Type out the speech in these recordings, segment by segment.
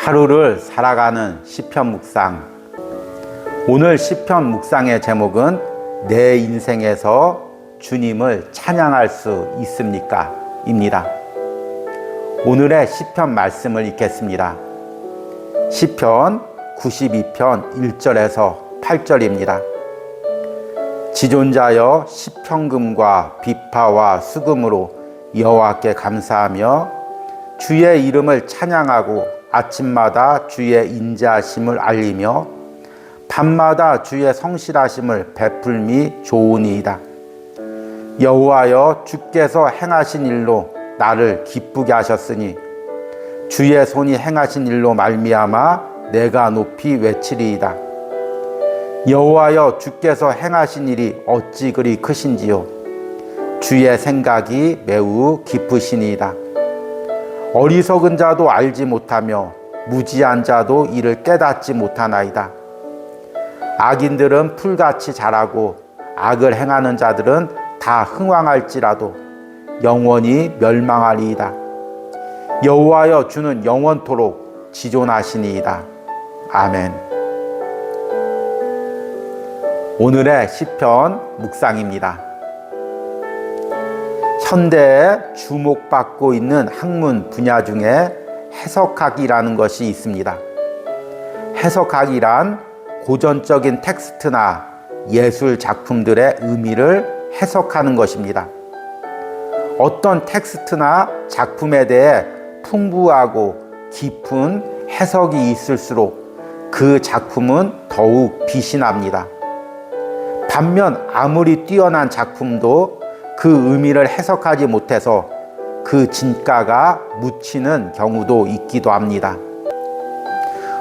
하루를 살아가는 시편 묵상. 오늘 시편 묵상의 제목은 내 인생에서 주님을 찬양할 수 있습니까? 입니다. 오늘의 시편 말씀을 읽겠습니다. 시편 92편 1절에서 8절입니다. 지존자여 시편금과 비파와 수금으로 여호와께 감사하며 주의 이름을 찬양하고 아침마다 주의 인자하심을 알리며 밤마다 주의 성실하심을 베풀미 좋으니이다. 여호와여 주께서 행하신 일로 나를 기쁘게 하셨으니 주의 손이 행하신 일로 말미암아 내가 높이 외치리이다. 여호와여 주께서 행하신 일이 어찌 그리 크신지요. 주의 생각이 매우 깊으시니이다. 어리석은 자도 알지 못하며 무지한 자도 이를 깨닫지 못하나이다. 악인들은 풀같이 자라고 악을 행하는 자들은 다 흥왕할지라도 영원히 멸망하리이다. 여호와여 주는 영원토록 지존하시니이다. 아멘. 오늘의 시편 묵상입니다. 현대에 주목받고 있는 학문 분야 중에 해석학이라는 것이 있습니다. 해석학이란 고전적인 텍스트나 예술 작품들의 의미를 해석하는 것입니다. 어떤 텍스트나 작품에 대해 풍부하고 깊은 해석이 있을수록 그 작품은 더욱 빛이 납니다. 반면 아무리 뛰어난 작품도 그 의미를 해석하지 못해서 그 진가가 묻히는 경우도 있기도 합니다.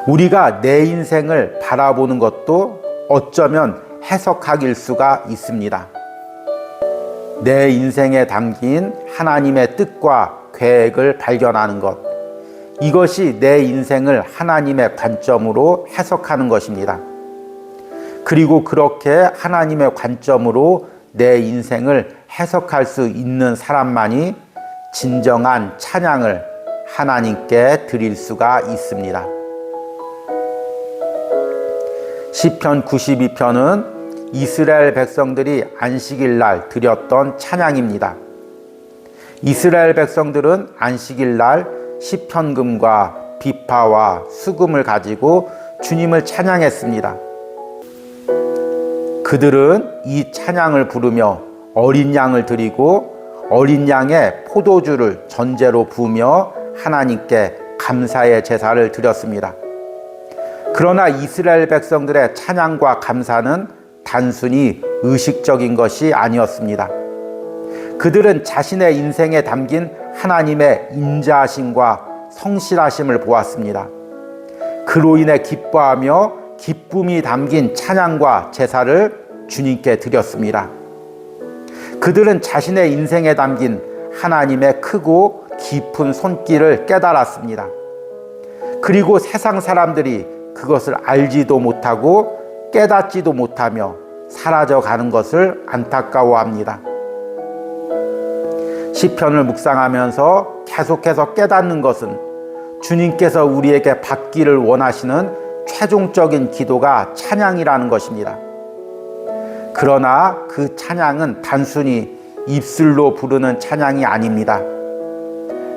우리가 내 인생을 바라보는 것도 어쩌면 해석학일 수가 있습니다. 내 인생에 담긴 하나님의 뜻과 계획을 발견하는 것, 이것이 내 인생을 하나님의 관점으로 해석하는 것입니다. 그리고 그렇게 하나님의 관점으로 내 인생을 해석할 수 있는 사람만이 진정한 찬양을 하나님께 드릴 수가 있습니다. 시편 92편은 이스라엘 백성들이 안식일 날 드렸던 찬양입니다. 이스라엘 백성들은 안식일 날 시편금과 비파와 수금을 가지고 주님을 찬양했습니다. 그들은 이 찬양을 부르며 어린 양을 드리고 어린 양의 포도주를 전제로 부으며 하나님께 감사의 제사를 드렸습니다. 그러나 이스라엘 백성들의 찬양과 감사는 단순히 의식적인 것이 아니었습니다. 그들은 자신의 인생에 담긴 하나님의 인자하심과 성실하심을 보았습니다. 그로 인해 기뻐하며 기쁨이 담긴 찬양과 제사를 주님께 드렸습니다. 그들은 자신의 인생에 담긴 하나님의 크고 깊은 손길을 깨달았습니다. 그리고 세상 사람들이 그것을 알지도 못하고 깨닫지도 못하며 사라져가는 것을 안타까워합니다. 시편을 묵상하면서 계속해서 깨닫는 것은 주님께서 우리에게 받기를 원하시는 최종적인 기도가 찬양이라는 것입니다. 그러나 그 찬양은 단순히 입술로 부르는 찬양이 아닙니다.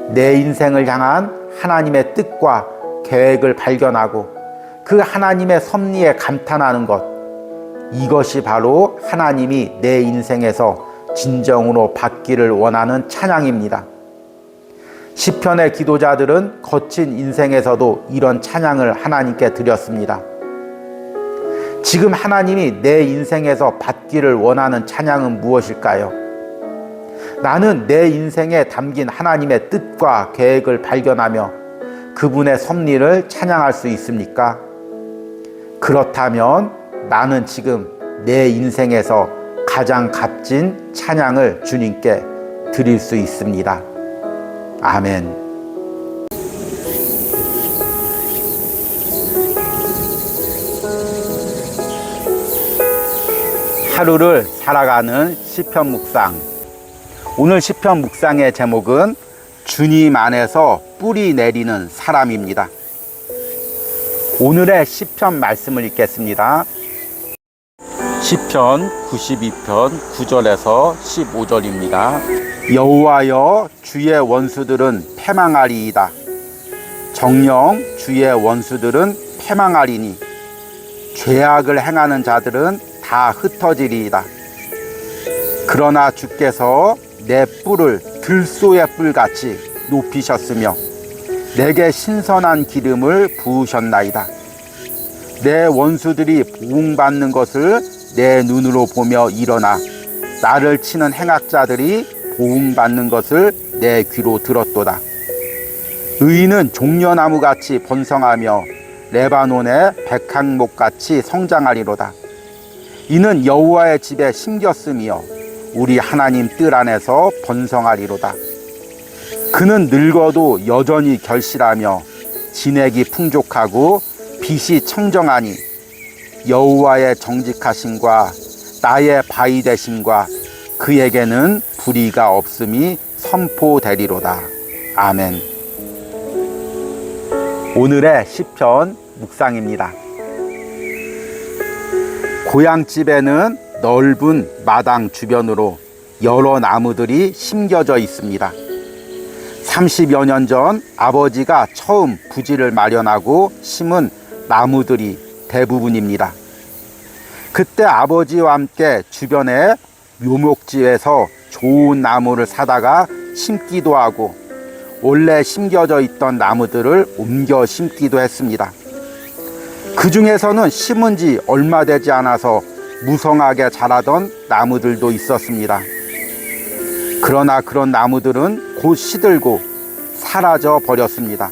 내 인생을 향한 하나님의 뜻과 계획을 발견하고 그 하나님의 섭리에 감탄하는 것, 이것이 바로 하나님이 내 인생에서 진정으로 받기를 원하는 찬양입니다. 시편의 기도자들은 거친 인생에서도 이런 찬양을 하나님께 드렸습니다. 지금 하나님이 내 인생에서 받기를 원하는 찬양은 무엇일까요? 나는 내 인생에 담긴 하나님의 뜻과 계획을 발견하며 그분의 섭리를 찬양할 수 있습니까? 그렇다면 나는 지금 내 인생에서 가장 값진 찬양을 주님께 드릴 수 있습니다. 아멘. 하루를 살아가는 시편 묵상. 오늘 시편 묵상의 제목은 주님 안에서 뿌리 내리는 사람입니다. 오늘의 시편 말씀을 읽겠습니다. 시편 92편 9절에서 15절입니다. 여호와여, 주의 원수들은 패망하리이다. 정녕 주의 원수들은 패망하리니 죄악을 행하는 자들은 다 흩어지리이다. 그러나 주께서 내 뿔을 들소의 뿔같이 높이셨으며 내게 신선한 기름을 부으셨나이다. 내 원수들이 보응받는 것을 내 눈으로 보며 일어나 나를 치는 행악자들이 보응받는 것을 내 귀로 들었도다. 의인은 종려나무같이 번성하며 레바논의 백향목같이 성장하리로다. 이는 여호와의 집에 심겼으며 우리 하나님 뜰 안에서 번성하리로다. 그는 늙어도 여전히 결실하며 진액이 풍족하고 빛이 청정하니 여호와의 정직하심과 나의 바위 되심과 그에게는 불의가 없음이 선포되리로다. 아멘. 오늘의 시편 묵상입니다. 고향집에는 넓은 마당 주변으로 여러 나무들이 심겨져 있습니다. 30여 년 전 아버지가 처음 부지를 마련하고 심은 나무들이 대부분입니다. 그때 아버지와 함께 주변에 묘목지에서 좋은 나무를 사다가 심기도 하고 원래 심겨져 있던 나무들을 옮겨 심기도 했습니다. 그 중에서는 심은 지 얼마 되지 않아서 무성하게 자라던 나무들도 있었습니다. 그러나 그런 나무들은 곧 시들고 사라져 버렸습니다.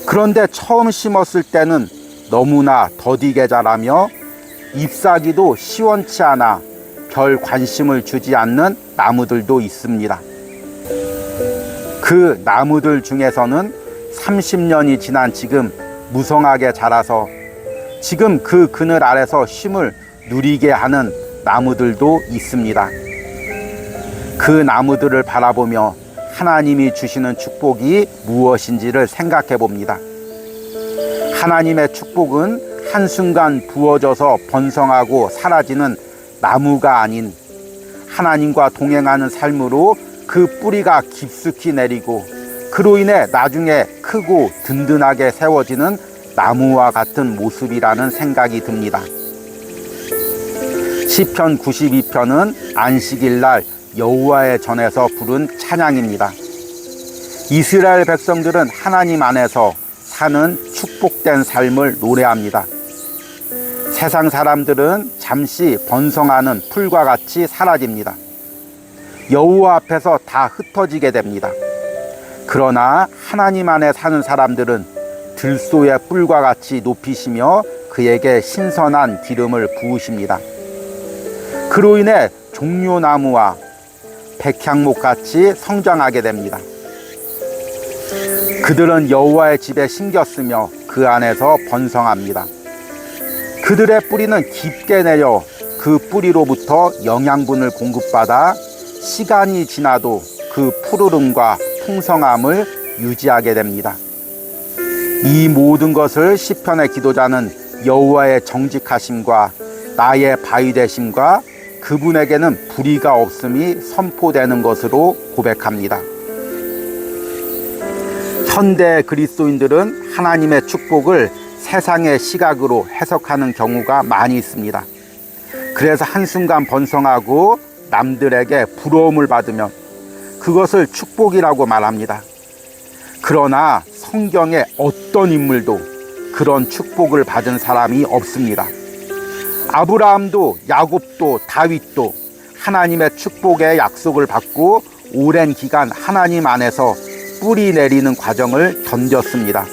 그런데 처음 심었을 때는 너무나 더디게 자라며 잎사귀도 시원치 않아 별 관심을 주지 않는 나무들도 있습니다. 그 나무들 중에서는 30년이 지난 지금 무성하게 자라서 지금 그 그늘 아래서 쉼을 누리게 하는 나무들도 있습니다. 그 나무들을 바라보며 하나님이 주시는 축복이 무엇인지를 생각해 봅니다. 하나님의 축복은 한순간 부어져서 번성하고 사라지는 나무가 아닌 하나님과 동행하는 삶으로 그 뿌리가 깊숙이 내리고 그로 인해 나중에 크고 든든하게 세워지는 나무와 같은 모습이라는 생각이 듭니다. 시편 92편은 안식일날 여호와의 전에서 부른 찬양입니다. 이스라엘 백성들은 하나님 안에서 사는 축복된 삶을 노래합니다. 세상 사람들은 잠시 번성하는 풀과 같이 사라집니다. 여호와 앞에서 다 흩어지게 됩니다. 그러나 하나님 안에 사는 사람들은 들소의 뿔과 같이 높이시며 그에게 신선한 기름을 부으십니다. 그로 인해 종려나무와 백향목같이 성장하게 됩니다. 그들은 여호와의 집에 심겼으며 그 안에서 번성합니다. 그들의 뿌리는 깊게 내려 그 뿌리로부터 영양분을 공급받아 시간이 지나도 그 푸르름과 풍성함을 유지하게 됩니다. 이 모든 것을 시편의 기도자는 여호와의 정직하심과 나의 바위 되심과 그분에게는 불의가 없음이 선포되는 것으로 고백합니다. 현대 그리스도인들은 하나님의 축복을 세상의 시각으로 해석하는 경우가 많이 있습니다. 그래서 한순간 번성하고 남들에게 부러움을 받으면 그것을 축복이라고 말합니다. 그러나 성경의 어떤 인물도 그런 축복을 받은 사람이 없습니다. 아브라함도 야곱도 다윗도 하나님의 축복의 약속을 받고 오랜 기간 하나님 안에서 뿌리 내리는 과정을 견뎠습니다.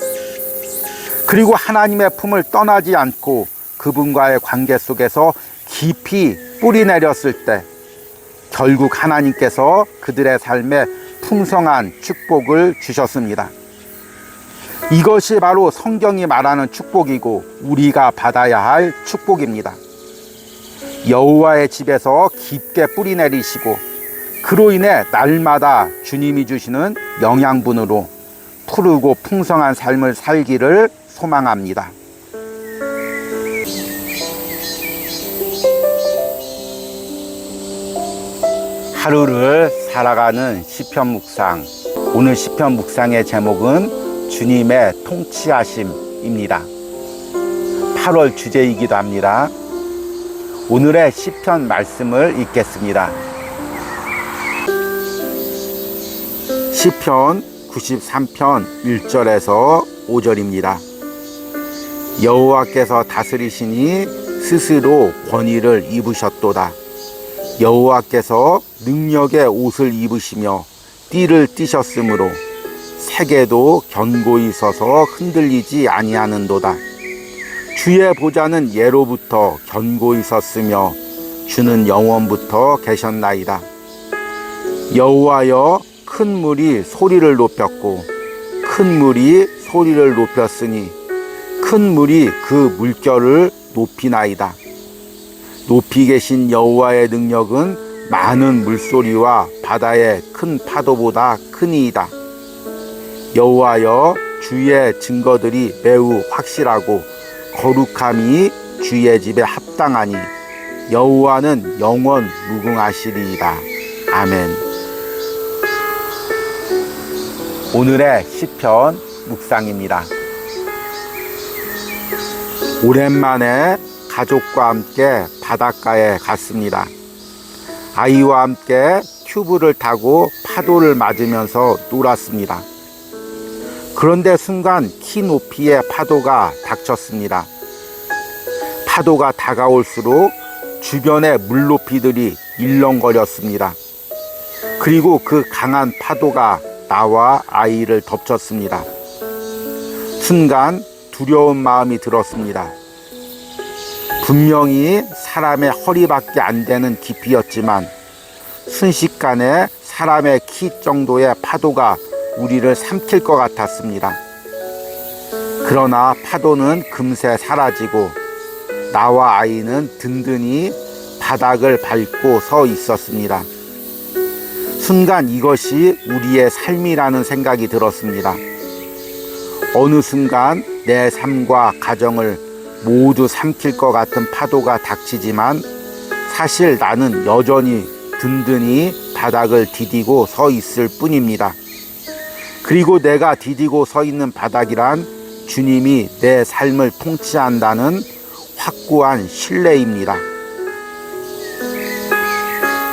그리고 하나님의 품을 떠나지 않고 그분과의 관계 속에서 깊이 뿌리 내렸을 때 결국 하나님께서 그들의 삶에 풍성한 축복을 주셨습니다. 이것이 바로 성경이 말하는 축복이고 우리가 받아야 할 축복입니다. 여호와의 집에서 깊게 뿌리 내리시고 그로 인해 날마다 주님이 주시는 영양분으로 푸르고 풍성한 삶을 살기를 소망합니다. 하루를 살아가는 시편 묵상. 오늘 시편 묵상의 제목은 주님의 통치하심입니다. 8월 주제이기도 합니다. 오늘의 시편 말씀을 읽겠습니다. 시편 93편 1절에서 5절입니다. 여호와께서 다스리시니 스스로 권위를 입으셨도다. 여호와께서 능력의 옷을 입으시며 띠를 띠셨으므로 세계도 견고히 서서 흔들리지 아니하는도다. 주의 보좌는 예로부터 견고히 섰으며 주는 영원부터 계셨나이다. 여호와여, 큰 물이 소리를 높였고 큰 물이 소리를 높였으니 큰 물이 그 물결을 높이나이다. 높이 계신 여호와의 능력은 많은 물소리와 바다의 큰 파도보다 크니이다. 여호와여, 주의 증거들이 매우 확실하고 거룩함이 주의 집에 합당하니 여호와는 영원 무궁하시리이다. 아멘. 오늘의 시편 묵상입니다. 오랜만에 가족과 함께 바닷가에 갔습니다. 아이와 함께 튜브를 타고 파도를 맞으면서 놀았습니다. 그런데 순간 키 높이의 파도가 닥쳤습니다. 파도가 다가올수록 주변의 물높이들이 일렁거렸습니다. 그리고 그 강한 파도가 나와 아이를 덮쳤습니다. 순간 두려운 마음이 들었습니다. 분명히 사람의 허리밖에 안 되는 깊이였지만 순식간에 사람의 키 정도의 파도가 우리를 삼킬 것 같았습니다. 그러나 파도는 금세 사라지고 나와 아이는 든든히 바닥을 밟고 서 있었습니다. 순간 이것이 우리의 삶이라는 생각이 들었습니다. 어느 순간 내 삶과 가정을 모두 삼킬 것 같은 파도가 닥치지만 사실 나는 여전히 든든히 바닥을 디디고 서 있을 뿐입니다. 그리고 내가 디디고 서 있는 바닥이란 주님이 내 삶을 통치한다는 확고한 신뢰입니다.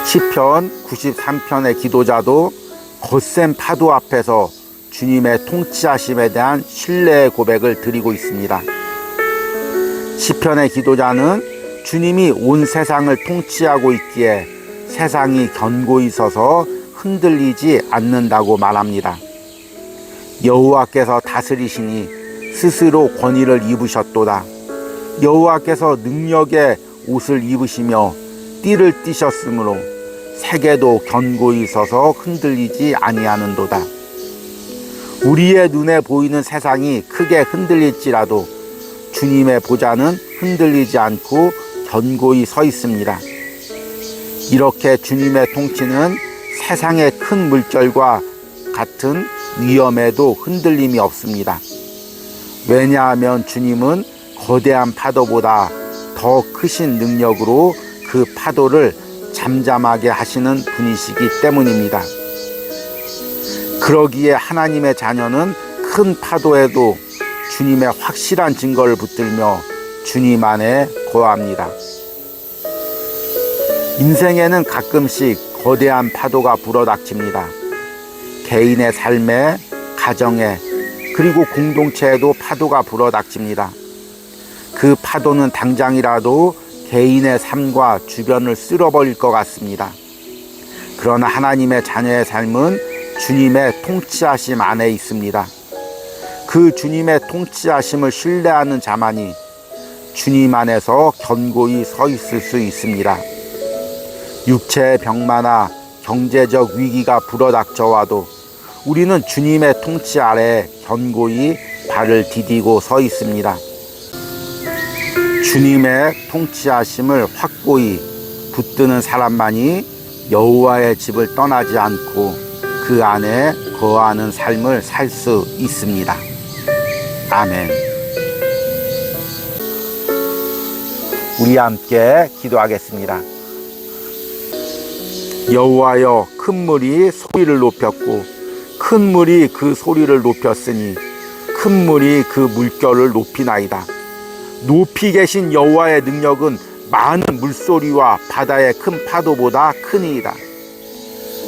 시편 93편의 기도자도 거센 파도 앞에서 주님의 통치하심에 대한 신뢰의 고백을 드리고 있습니다. 시편의 기도자는 주님이 온 세상을 통치하고 있기에 세상이 견고히 서서 흔들리지 않는다고 말합니다. 여호와께서 다스리시니 스스로 권위를 입으셨도다. 여호와께서 능력의 옷을 입으시며 띠를 띠셨으므로 세계도 견고히 서서 흔들리지 아니하는도다. 우리의 눈에 보이는 세상이 크게 흔들릴지라도 주님의 보좌는 흔들리지 않고 견고히 서 있습니다. 이렇게 주님의 통치는 세상의 큰 물결과 같은 위험에도 흔들림이 없습니다. 왜냐하면 주님은 거대한 파도보다 더 크신 능력으로 그 파도를 잠잠하게 하시는 분이시기 때문입니다. 그러기에 하나님의 자녀는 큰 파도에도 주님의 확실한 증거를 붙들며 주님 안에 거합니다. 인생에는 가끔씩 거대한 파도가 불어닥칩니다. 개인의 삶에, 가정에, 그리고 공동체에도 파도가 불어닥칩니다. 그 파도는 당장이라도 개인의 삶과 주변을 쓸어버릴 것 같습니다. 그러나 하나님의 자녀의 삶은 주님의 통치하심 안에 있습니다. 그 주님의 통치하심을 신뢰하는 자만이 주님 안에서 견고히 서 있을 수 있습니다. 육체의 병마나 경제적 위기가 불어닥쳐와도 우리는 주님의 통치 아래 견고히 발을 디디고 서 있습니다. 주님의 통치하심을 확고히 붙드는 사람만이 여호와의 집을 떠나지 않고 그 안에 거하는 삶을 살 수 있습니다. 아멘. 우리 함께 기도하겠습니다. 여호와여, 큰 물이 소리를 높였고 큰 물이 그 소리를 높였으니 큰 물이 그 물결을 높이나이다. 높이 계신 여호와의 능력은 많은 물소리와 바다의 큰 파도보다 크니이다.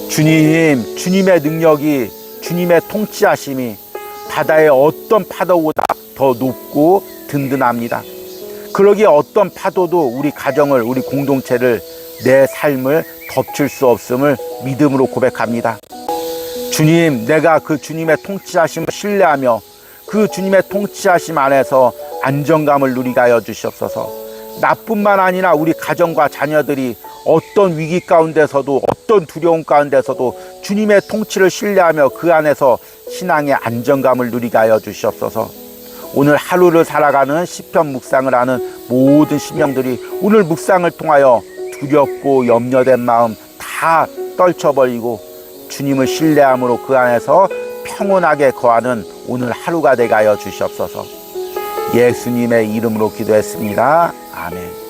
주님, 주님의 능력이, 주님의 통치하심이 바다의 어떤 파도보다 더 높고 든든합니다. 그러기에 어떤 파도도 우리 가정을, 우리 공동체를, 내 삶을 덮칠 수 없음을 믿음으로 고백합니다. 주님, 내가 그 주님의 통치하심을 신뢰하며 그 주님의 통치하심 안에서 안정감을 누리게 하여 주시옵소서. 나뿐만 아니라 우리 가정과 자녀들이 어떤 위기 가운데서도, 어떤 두려움 가운데서도 주님의 통치를 신뢰하며 그 안에서 신앙의 안정감을 누리게 하여 주시옵소서. 오늘 하루를 살아가는 시편 묵상을 하는 모든 심령들이 오늘 묵상을 통하여 두렵고 염려된 마음 다 떨쳐버리고 주님을 신뢰함으로 그 안에서 평온하게 거하는 오늘 하루가 되게 하여 주시옵소서. 예수님의 이름으로 기도했습니다. 아멘.